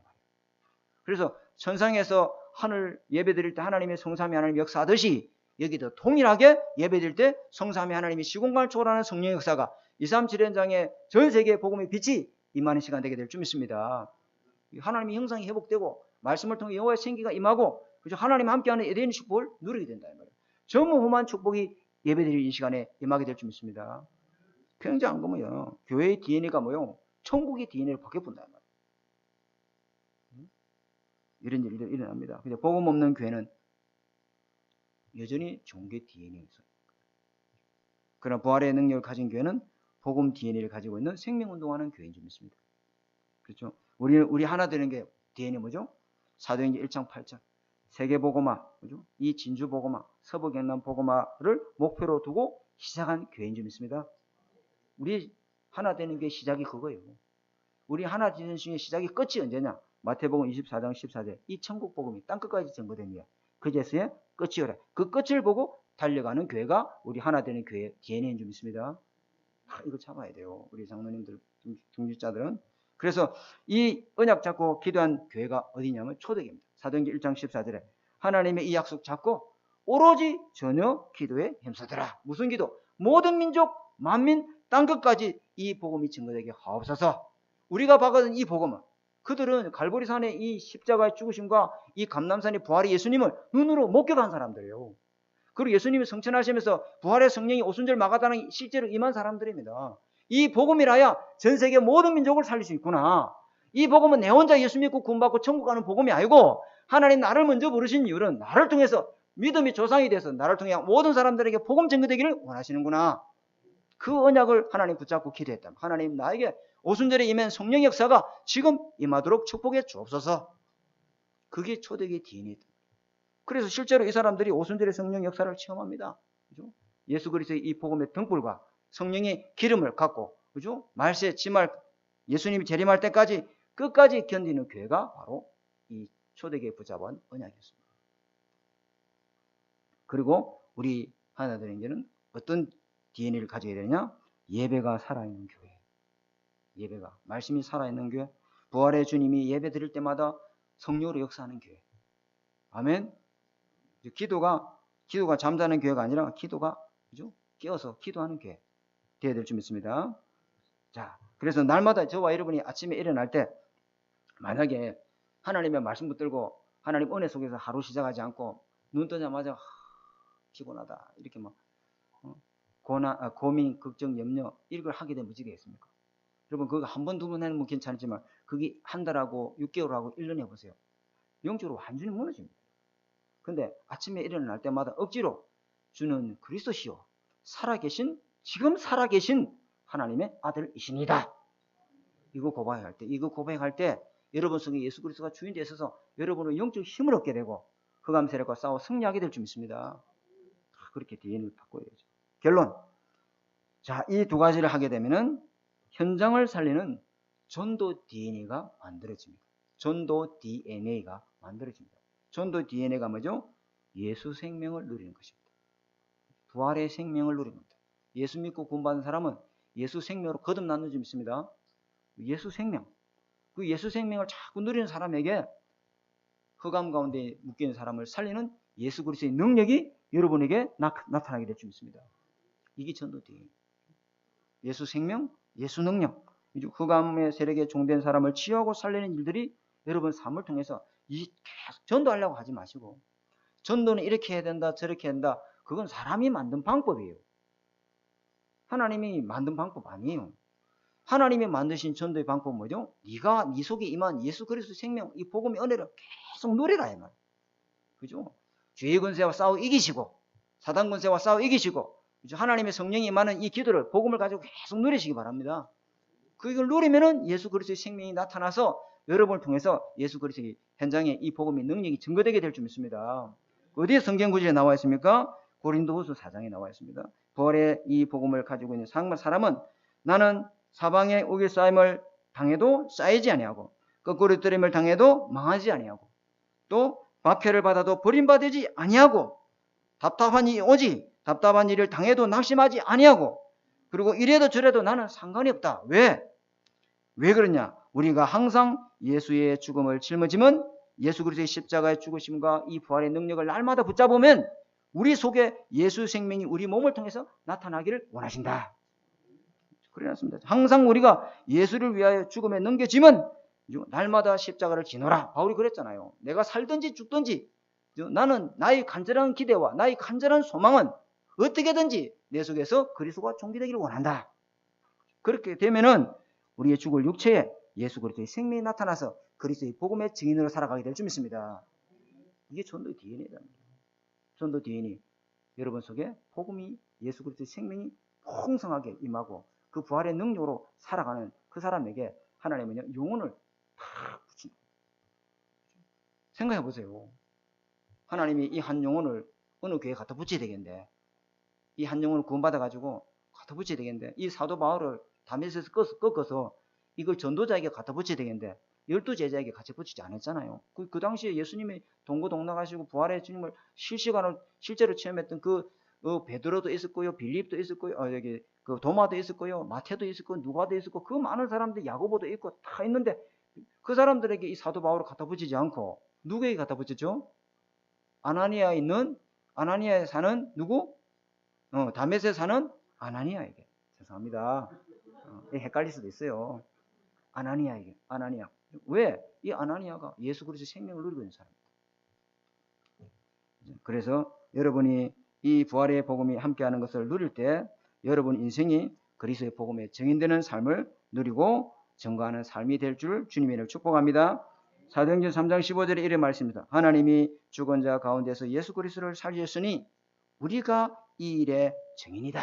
그래서 천상에서 하늘 예배드릴 때 하나님의 성삼위 하나님 역사하듯이 여기도 동일하게 예배드릴 때 성삼위 하나님이 시공간을 초월하는 성령 역사가 237현장의 전 세계의 복음의 빛이 임하는 시간 되게 될 줄 믿습니다. 하나님의 형상이 회복되고 말씀을 통해 여호와의 생기가 임하고 그죠? 하나님 함께하는 에덴의 축복을 누리게 된다. 전무후무한 축복이 예배드릴 이 시간에 임하게 될 줄 믿습니다. 굉장한 거 뭐예요? 교회의 DNA가 뭐요? 천국의 DNA로 바뀌어본다. 이런 일이 일어납니다. 근데 복음 없는 교회는 여전히 종교 DNA가 있어요. 그러나 부활의 능력을 가진 교회는 복음 DNA를 가지고 있는 생명운동하는 교회인 줄 믿습니다. 그렇죠? 우리 하나 되는 게 DNA 뭐죠? 사도행전 1장 8절. 세계복음화, 그죠? 이 진주복음화, 서부경남복음화를 목표로 두고 시작한 교회인 줄 믿습니다. 우리 하나 되는 게 시작이 그거예요. 우리 하나 되는 중에 시작이 끝이 언제냐? 마태복음 24장 14절. 이 천국복음이 땅끝까지 전거됩니다. 그제서야 끝이 오래. 그 끝을 보고 달려가는 교회가 우리 하나 되는 교회 DNA인 줄 믿습니다. 이거 잡아야 돼요. 우리 장로님들, 중직자들은. 그래서 이 언약 잡고 기도한 교회가 어디냐면 초대교회입니다. 사도행전 1장 14절에 하나님의 이 약속 잡고 오로지 전혀 기도에 힘쓰더라. 무슨 기도? 모든 민족, 만민, 땅끝까지 이 복음이 증거되게 하옵소서. 우리가 받은 이 복음은 그들은 갈보리산의 이 십자가의 죽으심과 이 감람산의 부활의 예수님을 눈으로 목격한 사람들이에요. 그리고 예수님이 성천하시면서 부활의 성령이 오순절 마가다락에 실제로 임한 사람들입니다. 이 복음이라야 전 세계 모든 민족을 살릴 수 있구나. 이 복음은 내 혼자 예수 믿고 구원받고 천국 가는 복음이 아니고 하나님 나를 먼저 부르신 이유는 나를 통해서 믿음이 조상이 돼서 나를 통해 모든 사람들에게 복음 전거되기를 원하시는구나. 그 언약을 하나님 붙잡고 기도했다. 하나님 나에게 오순절에 임한 성령 역사가 지금 임하도록 축복해 주옵소서. 그게 초대교회 DNA다. 그래서 실제로 이 사람들이 오순절의 성령 역사를 체험합니다. 그죠? 예수 그리스도의 이 복음의 등불과 성령의 기름을 갖고, 그죠? 말세, 지말, 예수님이 재림할 때까지 끝까지 견디는 교회가 바로 이 초대교회 붙잡은 언약이었습니다. 그리고 우리 하나되는 교회는 어떤 DNA를 가져야 되냐? 예배가 살아있는 교회. 예배가. 말씀이 살아있는 교회. 부활의 주님이 예배 드릴 때마다 성령으로 역사하는 교회. 아멘. 기도가 잠자는 교회가 아니라 기도가 그죠? 깨어서 기도하는 교회 되어야 될 줄 믿습니다. 자, 그래서 날마다 저와 여러분이 아침에 일어날 때 만약에 하나님의 말씀 붙들고 하나님 은혜 속에서 하루 시작하지 않고 눈 뜨자마자 피곤하다 이렇게 막 고민, 걱정, 염려 이걸 하게 되면 어찌겠습니까? 여러분 그거 한 번, 두 번 해는 뭐 괜찮지만 그게 한 달하고 6개월하고 1년 해보세요. 영적으로 완전히 무너집니다. 근데 아침에 일어날 때마다 억지로 주는 그리스도시요 살아계신 지금 살아계신 하나님의 아들이십니다. 이거 고백할 때 여러분 속에 예수 그리스도가 주인 되어 있어서 여러분은 영적 힘을 얻게 되고 흑암 세력과 싸워 승리하게 될 줄 믿습니다. 그렇게 DNA를 바꿔야죠. 결론. 자, 이 두 가지를 하게 되면은 현장을 살리는 전도 DNA가 만들어집니다. 전도 DNA가 만들어집니다. 전도 DNA가 뭐죠? 예수 생명을 누리는 것입니다. 부활의 생명을 누리는 겁니다. 예수 믿고 구원받은 사람은 예수 생명으로 거듭나는 줄 믿습니다. 예수 생명. 그 예수 생명을 자꾸 누리는 사람에게 흑암 가운데 묶여있는 사람을 살리는 예수 그리스도의 능력이 여러분에게 나타나게 될 줄 믿습니다. 이게 전도 DNA. 예수 생명, 예수 능력. 흑암의 세력에 종된 사람을 치유하고 살리는 일들이 여러분 삶을 통해서 계속 전도하려고 하지 마시고 전도는 이렇게 해야 된다 저렇게 해야 된다. 그건 사람이 만든 방법이에요. 하나님이 만든 방법 아니에요. 하나님이 만드신 전도의 방법은 뭐죠? 네 속에 임한 예수 그리스도 생명 이 복음의 은혜를 계속 누리라 이 말. 그죠? 죄의 권세와 싸워 이기시고 사단 권세와 싸워 이기시고 그죠? 하나님의 성령이 임하는 이 기도를 복음을 가지고 계속 누리시기 바랍니다. 그걸 누리면은 예수 그리스도의 생명이 나타나서 여러분을 통해서 예수 그리스도의 현장에 이 복음의 능력이 증거되게 될 줄 믿습니다. 어디에 성경 구절에 나와 있습니까? 고린도후서 4장에 나와 있습니다. 부활의 이 복음을 가지고 있는 사람은 나는 사방에 우길 쌓임을 당해도 쌓이지 아니하고 거꾸로 뜨림을 당해도 망하지 아니하고 또 박해를 받아도 버림받지 아니하고 답답한 일을 당해도 낙심하지 아니하고 그리고 이래도 저래도 나는 상관이 없다. 왜 그러냐? 우리가 항상 예수의 죽음을 짊어지면 예수 그리스도의 십자가의 죽으심과 이 부활의 능력을 날마다 붙잡으면 우리 속에 예수 생명이 우리 몸을 통해서 나타나기를 원하신다. 그래놨습니다. 항상 우리가 예수를 위하여 죽음에 넘겨지면 날마다 십자가를 지노라. 바울이 그랬잖아요. 내가 살든지 죽든지 나는 나의 간절한 기대와 나의 간절한 소망은 어떻게든지 내 속에서 그리스도가 존귀되기를 원한다. 그렇게 되면은 우리의 죽을 육체에 예수 그리스도의 생명이 나타나서 그리스도의 복음의 증인으로 살아가게 될 줄 믿습니다. 이게 전도의 DNA다. 전도 DNA. 여러분 속에 복음이 예수 그리스도의 생명이 풍성하게 임하고 그 부활의 능력으로 살아가는 그 사람에게 하나님은 영혼을 팍 붙입니다. 생각해 보세요. 하나님이 이 한 영혼을 어느 교회에 갖다 붙여야 되겠는데 이 한 영혼을 구원받아가지고 갖다 붙여야 되겠는데 이 사도 바울을 다메섹에서 꺾어서 이걸 전도자에게 갖다 붙여야 되겠는데 12제자에게 같이 붙이지 않았잖아요. 그 당시에 예수님이 동고동락하시고 부활의 주님을 실제로 체험했던 그 베드로도 있었고요, 빌립도 있었고요, 그 도마도 있었고요, 마태도 있었고, 누가도 있었고, 그 많은 사람들 야고보도 있고 다 있는데 그 사람들에게 이 사도 바울을 갖다 붙이지 않고 누구에게 갖다 붙였죠? 아나니아에 사는 누구? 다메섹에 사는 아나니아에게. 죄송합니다. 헷갈릴 수도 있어요. 아나니아. 왜? 이 아나니아가 예수 그리스도의 생명을 누리고 있는 사람입니다. 그래서 여러분이 이 부활의 복음이 함께하는 것을 누릴 때 여러분 인생이 그리스도의 복음에 증인되는 삶을 누리고 증거하는 삶이 될 줄 주님의 축복합니다. 사도행전 3장 15절에 이런 말씀입니다. 하나님이 죽은 자 가운데서 예수 그리스도를 살리셨으니 우리가 이 일의 증인이다.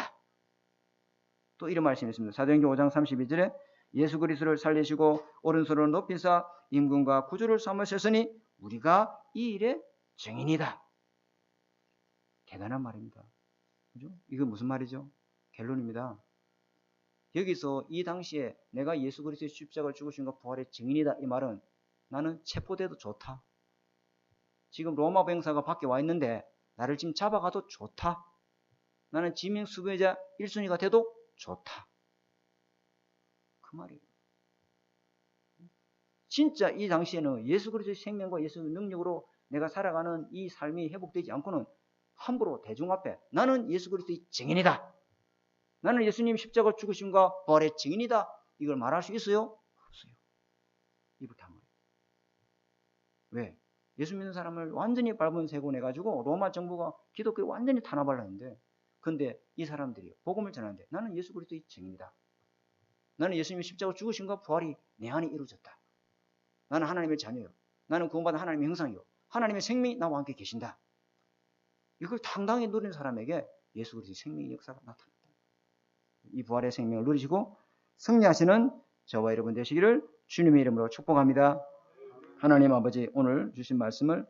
또 이런 말씀이 있습니다. 사도행전 5장 32절에 예수 그리스도를 살리시고 오른손으로 높이사 임금과 구주를 삼으셨으니 우리가 이 일의 증인이다. 대단한 말입니다. 그죠? 이거 무슨 말이죠? 결론입니다. 여기서 이 당시에 내가 예수 그리스도의 십자가를 죽으신과 부활의 증인이다 이 말은 나는 체포돼도 좋다. 지금 로마 병사가 밖에 와 있는데 나를 지금 잡아가도 좋다. 나는 지명 수배자 1순위가 돼도 좋다. 그 말이에요. 진짜 이 당시에는 예수 그리스도의 생명과 예수의 능력으로 내가 살아가는 이 삶이 회복되지 않고는 함부로 대중 앞에 나는 예수 그리스도의 증인이다. 나는 예수님 십자가 죽으심과 부활의 증인이다. 이걸 말할 수 있어요? 없어요. 입을 다물어요. 왜? 예수 믿는 사람을 완전히 밟은 세고 내가지고 로마 정부가 기독교를 완전히 탄압하려 했는데, 근데 이 사람들이 복음을 전하는데 나는 예수 그리스도의 증인이다. 나는 예수님의 십자가 죽으심과 부활이 내 안에 이루어졌다. 나는 하나님의 자녀요. 나는 구원받은 하나님의 형상이요. 하나님의 생명이 나와 함께 계신다. 이걸 당당히 누리는 사람에게 예수 그리스도의 생명의 역사가 나타난다. 이 부활의 생명을 누리시고 승리하시는 저와 여러분 되시기를 주님의 이름으로 축복합니다. 하나님 아버지, 오늘 주신 말씀을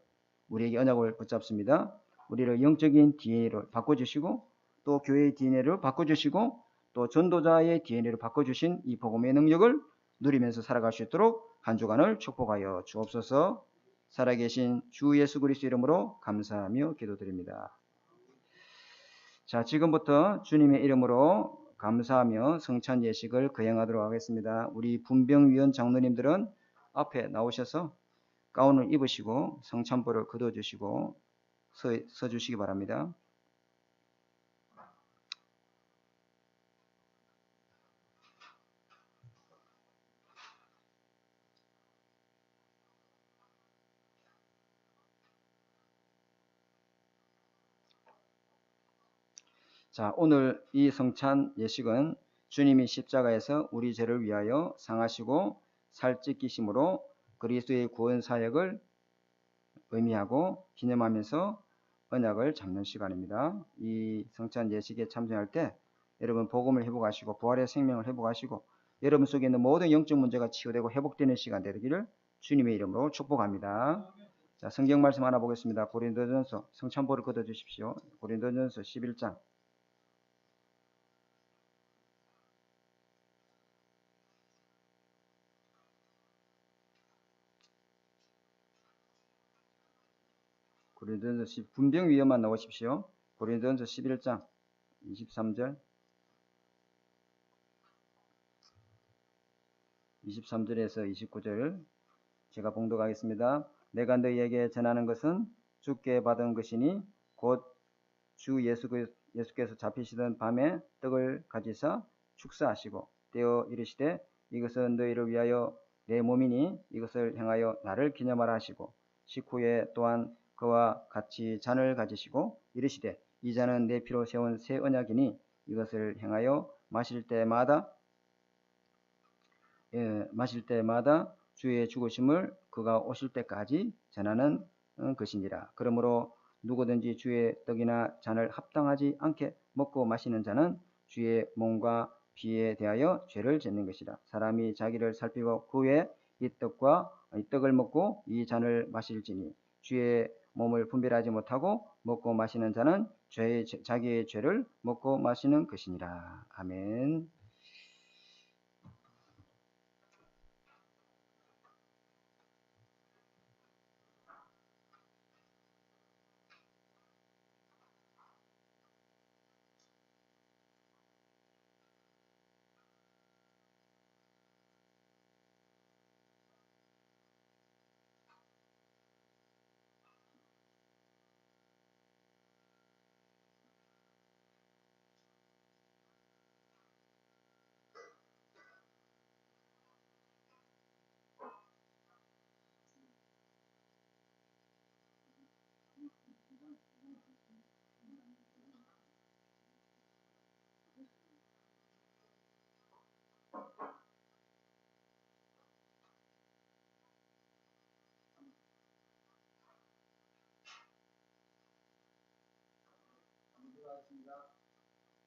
우리에게 언약을 붙잡습니다. 우리를 영적인 DNA를 바꿔주시고 또 교회의 DNA를 바꿔주시고 또 전도자의 DNA를 바꿔주신 이 복음의 능력을 누리면서 살아갈 수 있도록 한 주간을 축복하여 주옵소서. 살아계신 주 예수 그리스도 이름으로 감사하며 기도드립니다. 자, 지금부터 주님의 이름으로 감사하며 성찬 예식을 거행하도록 하겠습니다. 우리 분병위원 장로님들은 앞에 나오셔서 가운을 입으시고 성찬불을 거둬주시고 서주시기 바랍니다. 자, 오늘 이 성찬 예식은 주님이 십자가에서 우리 죄를 위하여 상하시고 살찢기심으로 그리스도의 구원 사역을 의미하고 기념하면서 언약을 잡는 시간입니다. 이 성찬 예식에 참여할 때 여러분 복음을 회복하시고 부활의 생명을 회복하시고 여러분 속에 있는 모든 영적 문제가 치유되고 회복되는 시간 되기를 주님의 이름으로 축복합니다. 자, 성경 말씀 하나 보겠습니다. 고린도전서 성찬볼을 걷어주십시오. 고린도전서 11장 고린도전서 분병위원만 나오십시오. 고린도전서 11장 23절 23절에서 29절 제가 봉독하겠습니다. 내가 너희에게 전하는 것은 주께 받은 것이니 곧 주 예수께서 잡히시던 밤에 떡을 가지사 축사하시고 떼어 이르시되 이것은 너희를 위하여 내 몸이니 이것을 행하여 나를 기념하라 하시고 식후에 또한 그와 같이 잔을 가지시고 이르시되 이 잔은 내 피로 세운 새 언약이니 이것을 행하여 마실 때마다 주의 죽으심을 그가 오실 때까지 전하는 것이니라. 그러므로 누구든지 주의 떡이나 잔을 합당하지 않게 먹고 마시는 자는 주의 몸과 피에 대하여 죄를 짓는 것이라. 사람이 자기를 살피고 그 후에 이 떡을 먹고 이 잔을 마실지니 주의 몸을 분별하지 못하고 먹고 마시는 자는 자기의 죄를 먹고 마시는 것이니라. 아멘.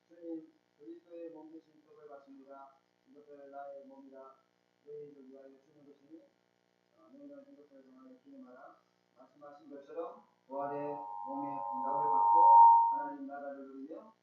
주님 그리스도의 몸 되신 떡을 받습니다. 이것을 나의 몸이라 너희를 위하여 주는 것이니 너희는 이것을 행하여 기념하라. 말씀하신 것처럼 부활의 몸의 건강을 받고 하나님 나라를 누리며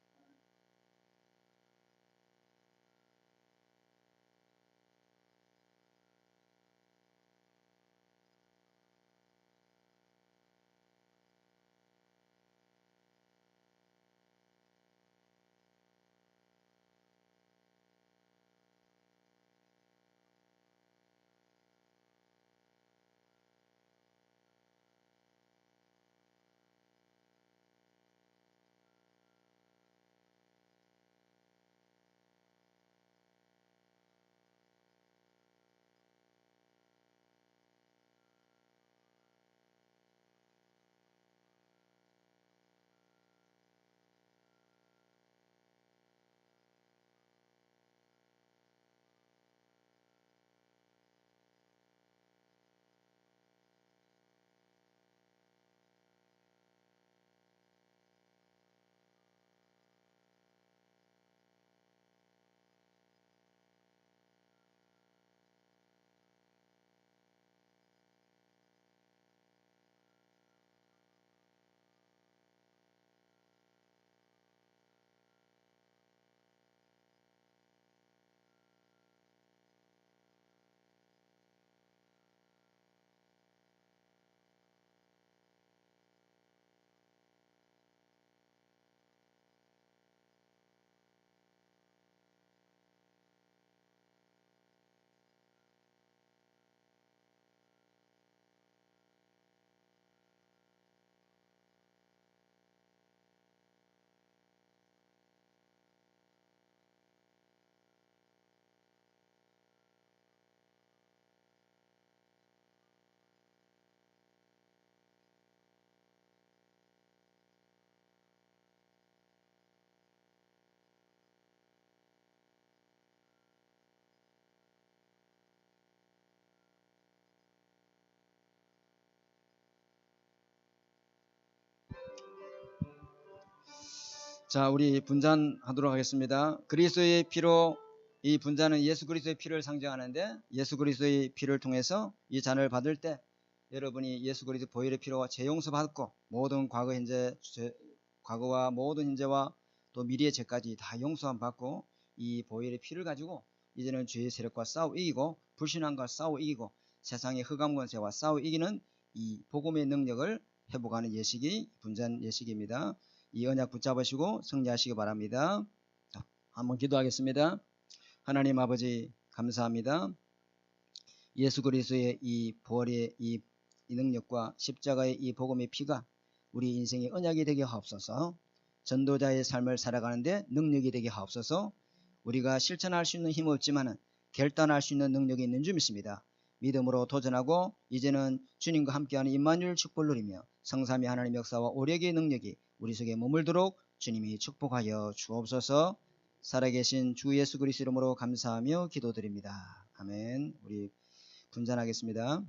자, 우리 분잔하도록 하겠습니다. 그리스도의 피로, 이 분잔은 예수 그리스도의 피를 상징하는데, 예수 그리스도의 피를 통해서 이 잔을 받을 때 여러분이 예수 그리스도 보혈의 피로 재용서 받고 모든 과거 현재 과거와 모든 현재와 또 미래의 죄까지 다 용서함 받고 이 보혈의 피를 가지고 이제는 죄의 세력과 싸워 이기고 불신앙과 싸워 이기고 세상의 흑암 권세와 싸워 이기는 이 복음의 능력을 회복하는 예식이 분잔 예식입니다. 이 언약 붙잡으시고 승리하시기 바랍니다. 자, 한번 기도하겠습니다. 하나님 아버지 감사합니다. 예수 그리스도의 이 부활의 이 능력과 십자가의 이 복음의 피가 우리 인생의 언약이 되게 하옵소서. 전도자의 삶을 살아가는데 능력이 되게 하옵소서. 우리가 실천할 수 있는 힘은 없지만 결단할 수 있는 능력이 있는 줄 믿습니다. 믿음으로 도전하고 이제는 주님과 함께하는 임마누엘 축복을 누리며 성삼위 하나님 역사와 오력의 능력이 우리 속에 머물도록 주님이 축복하여 주옵소서. 살아계신 주 예수 그리스도 이름으로 감사하며 기도드립니다. 아멘. 우리 분잔하겠습니다.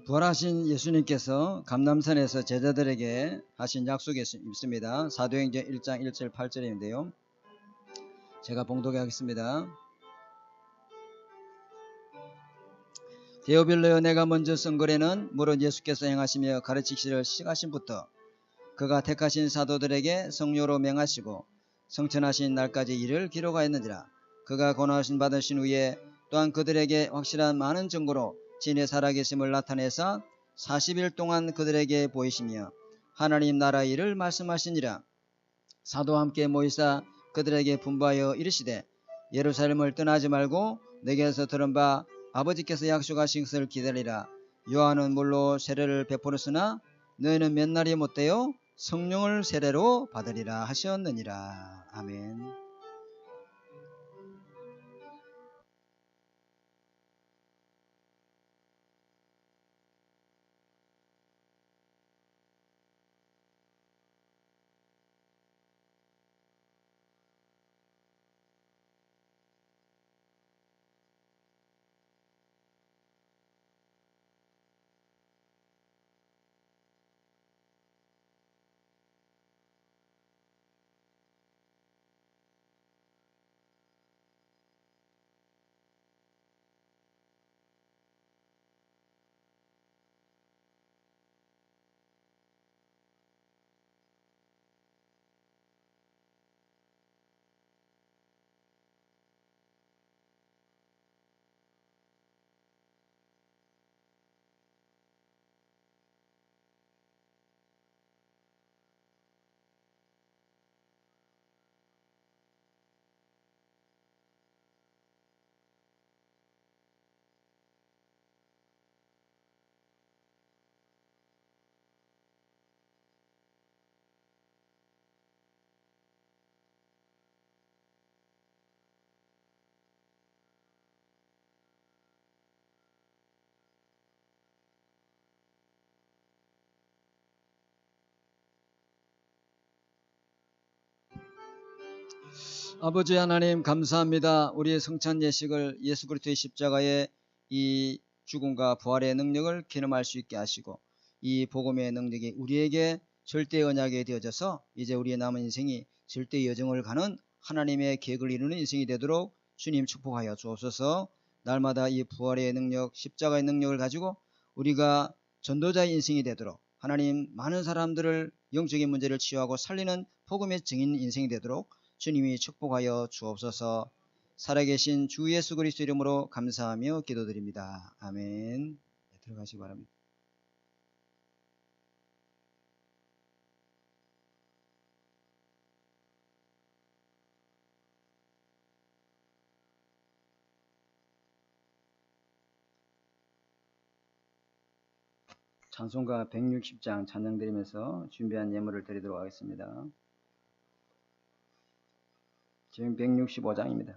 부활하신 예수님께서 감람산에서 제자들에게 하신 약속이 있습니다. 사도행전 1장 1절 8절인데요. 제가 봉독해 하겠습니다. 데오빌로여, 내가 먼저 쓴 글에는 무릇 예수께서 행하시며 가르치시기를 시작하신부터 그가 택하신 사도들에게 성료로 명하시고 성천하신 날까지 이를 기록하였느니라. 그가 고난하심 받으신 후에 또한 그들에게 확실한 많은 증거로 진의 살아계심을 나타내사 40일 동안 그들에게 보이시며 하나님 나라 일을 말씀하시니라. 사도와 함께 모이사 그들에게 분부하여 이르시되 예루살렘을 떠나지 말고 내게서 들은 바 아버지께서 약속하신 것을 기다리라. 요한은 물로 세례를 베풀었으나 너희는 몇 날이 못되어 성령을 세례로 받으리라 하셨느니라. 아멘. 아버지 하나님 감사합니다. 우리의 성찬 예식을 예수 그리스도의 십자가의 이 죽음과 부활의 능력을 기념할 수 있게 하시고 이 복음의 능력이 우리에게 절대 언약이 되어져서 이제 우리의 남은 인생이 절대 여정을 가는 하나님의 계획을 이루는 인생이 되도록 주님 축복하여 주옵소서. 날마다 이 부활의 능력, 십자가의 능력을 가지고 우리가 전도자의 인생이 되도록 하나님 많은 사람들을 영적인 문제를 치유하고 살리는 복음의 증인 인생이 되도록 주님이 축복하여 주옵소서. 살아계신 주 예수 그리스도 이름으로 감사하며 기도드립니다. 아멘. 들어가시기 바랍니다. 찬송가 160장 찬양 드리면서 준비한 예물을 드리도록 하겠습니다. 지금 165장입니다.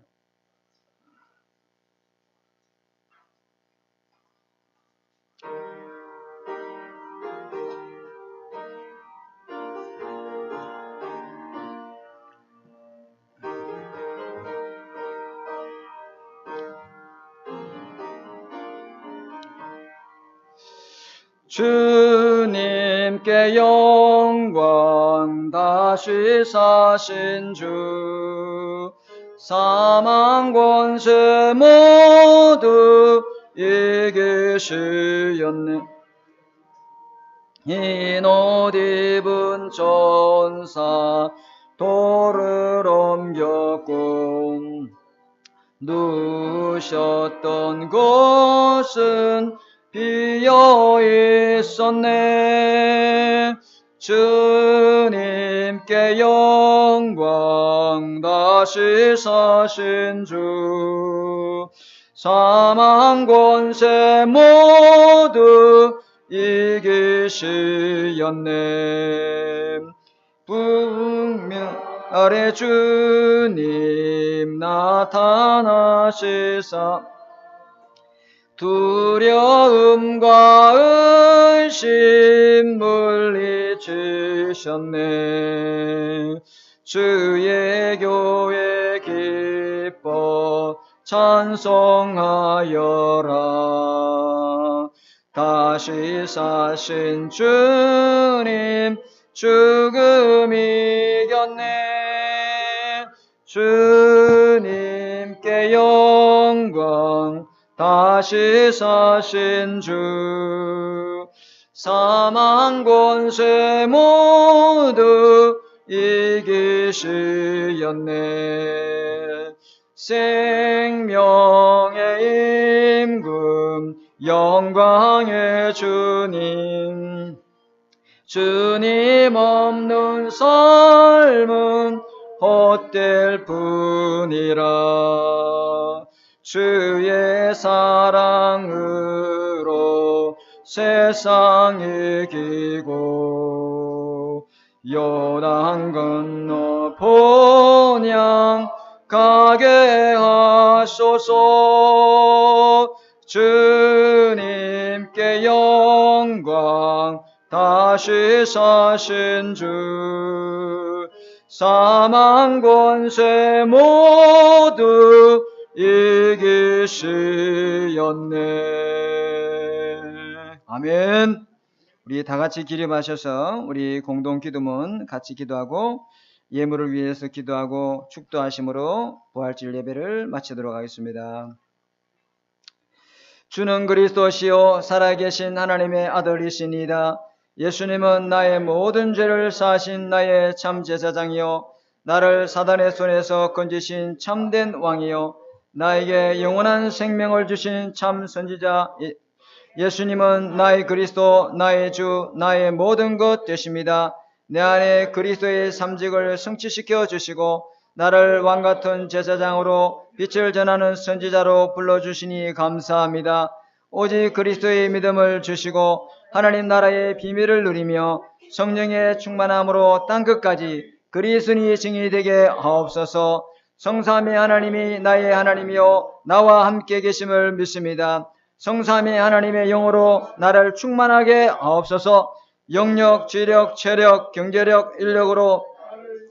주님께 영광 다시 사신 주 사망 권세 모두 이기시었네. 흰 옷 입은 천사 돌을 옮겼고 누우셨던 곳은 비어 있었네. 주님께 영광 다시 사신 주 사망 권세 모두 이기시었네. 북면 아래 주님 나타나시사 두려움과 의심 물리치셨네. 주의 교회 기뻐 찬송하여라. 다시 사신 주님 죽음 이겼네. 주님께 영광 다시 사신 주 사망 권세 모두 이기시었네. 생명의 임금 영광의 주님 주님 없는 삶은 헛될 뿐이라. 주의 사랑으로 세상 이기고 요단 건너 본향 가게 하소서. 주님께 영광 다시 사신 주 사망 권세 모두 이기시었네. 아멘. 우리 다 같이 기립하셔서 우리 공동 기도문 같이 기도하고 예물을 위해서 기도하고 축도하심으로 부활절 예배를 마치도록 하겠습니다. 주는 그리스도시요 살아계신 하나님의 아들이시니이다. 예수님은 나의 모든 죄를 사하신 나의 참 제사장이요 나를 사단의 손에서 건지신 참된 왕이요 나에게 영원한 생명을 주신 참 선지자 예수님은 나의 그리스도, 나의 주, 나의 모든 것 되십니다. 내 안에 그리스도의 삼직을 성취시켜 주시고 나를 왕같은 제사장으로 빛을 전하는 선지자로 불러주시니 감사합니다. 오직 그리스도의 믿음을 주시고 하나님 나라의 비밀을 누리며 성령의 충만함으로 땅끝까지 그리스도의 증인이 되게 하옵소서. 성삼위 하나님이 나의 하나님이요 나와 함께 계심을 믿습니다. 성삼위 하나님의 영으로 나를 충만하게 하옵소서. 영력, 지력, 체력, 경제력, 인력으로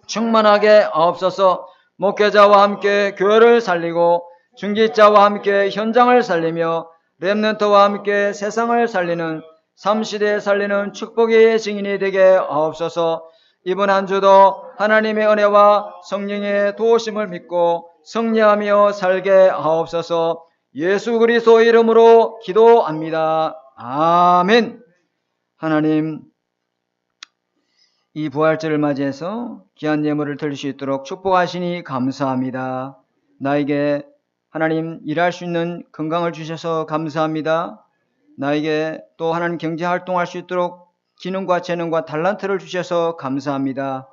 충만하게 하옵소서. 목회자와 함께 교회를 살리고 중직자와 함께 현장을 살리며 렘넌트와 함께 세상을 살리는 3시대에 살리는 축복의 증인이 되게 하옵소서. 이번 한 주도 하나님의 은혜와 성령의 도우심을 믿고 승리하며 살게 하옵소서. 예수 그리스도 이름으로 기도합니다. 아멘. 하나님, 이 부활절을 맞이해서 귀한 예물을 드릴 수 있도록 축복하시니 감사합니다. 나에게 하나님 일할 수 있는 건강을 주셔서 감사합니다. 나에게 또 하나님 경제 활동할 수 있도록 기능과 재능과 달란트를 주셔서 감사합니다.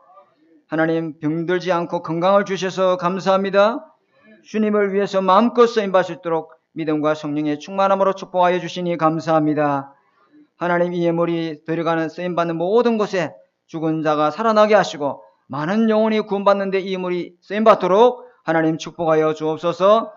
하나님 병들지 않고 건강을 주셔서 감사합니다. 주님을 위해서 마음껏 쓰임받을 수 있도록 믿음과 성령의 충만함으로 축복하여 주시니 감사합니다. 하나님 이 예물이 들어가는 쓰임받는 모든 곳에 죽은 자가 살아나게 하시고 많은 영혼이 구원받는 데 이 예물이 쓰임받도록 하나님 축복하여 주옵소서.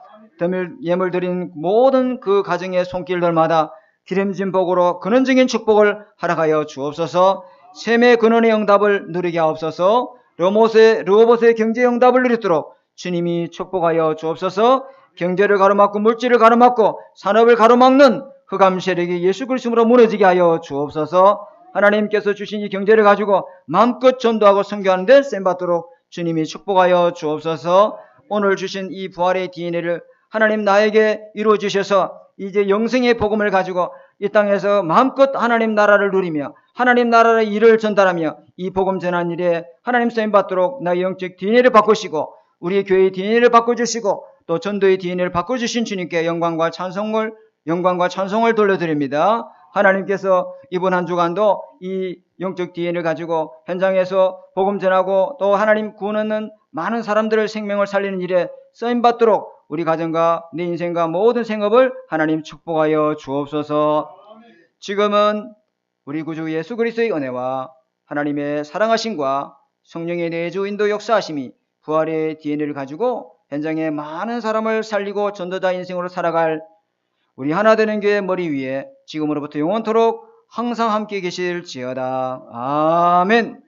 예물 드린 모든 그 가정의 손길들마다 기름진 복으로 근원적인 축복을 허락하여 주옵소서. 셈의 근원의 응답을 누리게 하옵소서. 르호봇의 경제의 응답을 누리도록 주님이 축복하여 주옵소서. 경제를 가로막고 물질을 가로막고 산업을 가로막는 흑암 세력이 예수 그리스도로 무너지게 하여 주옵소서. 하나님께서 주신 이 경제를 가지고 마음껏 전도하고 선교하는 데 쓰임받도록 주님이 축복하여 주옵소서. 오늘 주신 이 부활의 DNA를 하나님 나에게 이루어 주셔서 이제 영생의 복음을 가지고 이 땅에서 마음껏 하나님 나라를 누리며 하나님 나라의 일을 전달하며 이 복음 전한 일에 하나님 쓰임받도록 나의 영적 DNA를 바꾸시고 우리 교회의 DNA를 바꿔주시고 또 전도의 DNA를 바꿔주신 주님께 영광과 찬송을 돌려드립니다. 하나님께서 이번 한 주간도 이 영적 DNA를 가지고 현장에서 복음 전하고 또 하나님 구원 얻는 많은 사람들의 생명을 살리는 일에 쓰임받도록 우리 가정과 내 인생과 모든 생업을 하나님 축복하여 주옵소서. 지금은 우리 구주 예수 그리스도의 은혜와 하나님의 사랑하심과 성령의 내주 인도 역사하심이 부활의 DNA를 가지고 현장에 많은 사람을 살리고 전도자 인생으로 살아갈 우리 하나되는 교회 머리 위에 지금으로부터 영원토록 항상 함께 계실지어다. 아멘.